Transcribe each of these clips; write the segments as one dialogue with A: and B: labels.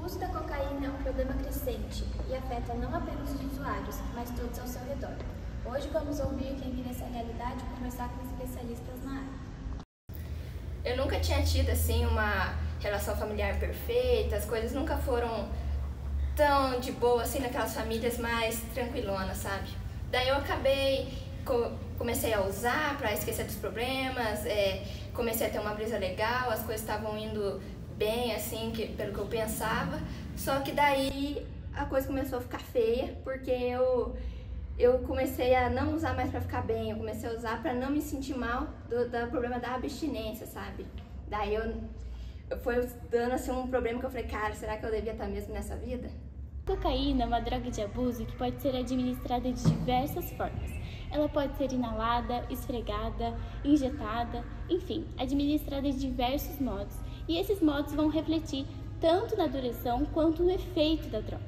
A: O uso da cocaína é um problema crescente e afeta não apenas os usuários, mas todos ao seu redor. Hoje vamos ouvir quem vive essa realidade e conversar com especialistas na área.
B: Eu nunca tinha tido assim uma relação familiar perfeita, as coisas nunca foram tão de boa assim naquelas famílias mais tranquilonas, sabe? Daí eu comecei a usar para esquecer dos problemas, comecei a ter uma brisa legal, as coisas estavam indo bem assim, pelo que eu pensava, só que daí a coisa começou a ficar feia, porque eu comecei a não usar mais pra ficar bem, eu comecei a usar pra não me sentir mal do problema da abstinência, sabe? Daí foi dando assim um problema que eu falei, cara, será que eu devia estar mesmo nessa vida?
C: A cocaína é uma droga de abuso que pode ser administrada de diversas formas. Ela pode ser inalada, esfregada, injetada, enfim, administrada de diversos modos. E esses modos vão refletir tanto na duração quanto no efeito da droga.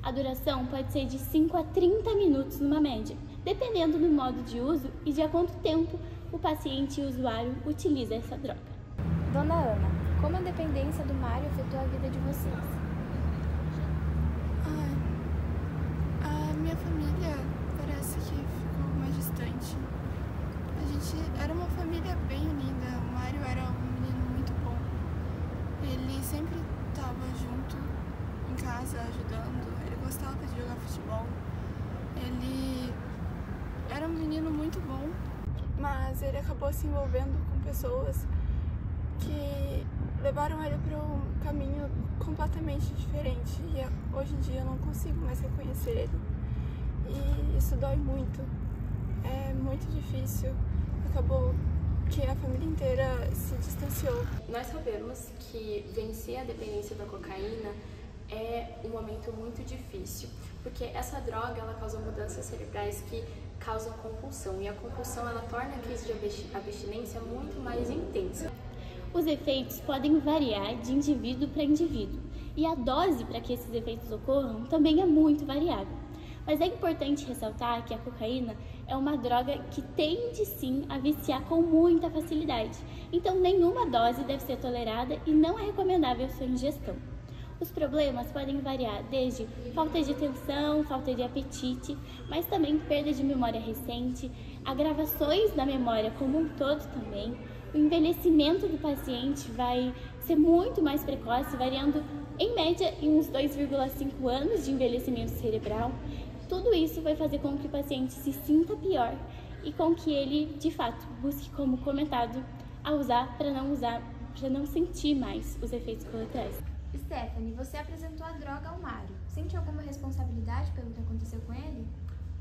C: A duração pode ser de 5 a 30 minutos numa média, dependendo do modo de uso e de há quanto tempo o paciente e o usuário utiliza essa droga.
D: Dona Ana, como a dependência do Mário afetou a vida de vocês?
E: A minha família parece que ficou mais distante. A gente era uma família bem unida. O Mário era um menino muito bom. Ele sempre estava junto em casa, ajudando. Ele gostava de jogar futebol. Ele era um menino muito bom, mas ele acabou se envolvendo com pessoas que levaram ele para um caminho completamente diferente. E hoje em dia eu não consigo mais reconhecer ele. E isso dói muito. É muito difícil. Acabou que a família inteira se distanciou.
F: Nós sabemos que vencer a dependência da cocaína é um momento muito difícil, porque essa droga ela causa mudanças cerebrais que causam compulsão, e a compulsão ela torna a crise de abstinência muito mais intensa.
C: Os efeitos podem variar de indivíduo para indivíduo, e a dose para que esses efeitos ocorram também é muito variável. Mas é importante ressaltar que a cocaína é uma droga que tende sim a viciar com muita facilidade, então nenhuma dose deve ser tolerada e não é recomendável sua ingestão. Os problemas podem variar desde falta de atenção, falta de apetite, mas também perda de memória recente, agravações da memória como um todo também. O envelhecimento do paciente vai ser muito mais precoce, variando em média em uns 2,5 anos de envelhecimento cerebral. Tudo isso vai fazer com que o paciente se sinta pior e com que ele, de fato, busque, como comentado, a usar para não sentir mais os efeitos colaterais.
A: Stephanie, você apresentou a droga ao Mário. Sente alguma responsabilidade pelo que aconteceu com ele?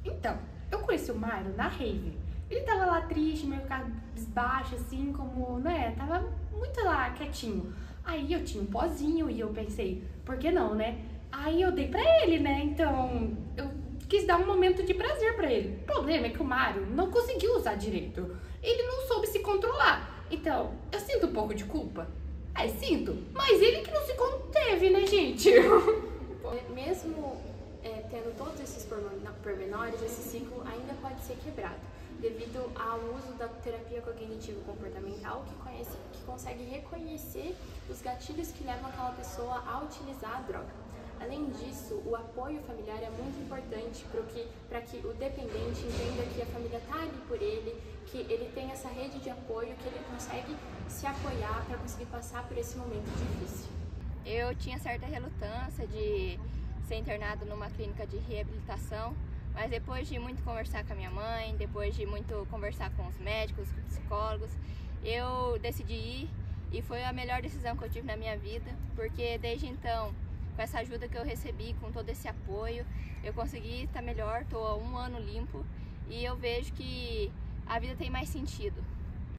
G: Então, eu conheci o Mário na rave. Ele tava lá triste, meio cabisbaixo, assim, como, né, tava muito lá quietinho. Aí eu tinha um pozinho e eu pensei, por que não, né? Aí eu dei pra ele, né, então eu quis dar um momento de prazer pra ele. O problema é que o Mário não conseguiu usar direito. Ele não soube se controlar. Então, eu sinto um pouco de culpa. Sinto, mas ele que não se conteve, né, gente?
F: Mesmo tendo todos esses pormenores, esse ciclo ainda pode ser quebrado, devido ao uso da terapia cognitivo-comportamental, que consegue reconhecer os gatilhos que levam aquela pessoa a utilizar a droga. Além disso, o apoio familiar é muito importante para que o dependente entenda que a família está ali por ele, que ele tem essa rede de apoio, que ele consegue se apoiar para conseguir passar por esse momento difícil.
B: Eu tinha certa relutância de ser internado numa clínica de reabilitação, mas depois de muito conversar com a minha mãe, depois de muito conversar com os médicos, com os psicólogos, eu decidi ir e foi a melhor decisão que eu tive na minha vida, porque desde então, com essa ajuda que eu recebi, com todo esse apoio, eu consegui estar melhor, estou há 1 ano limpo e eu vejo que a vida tem mais sentido.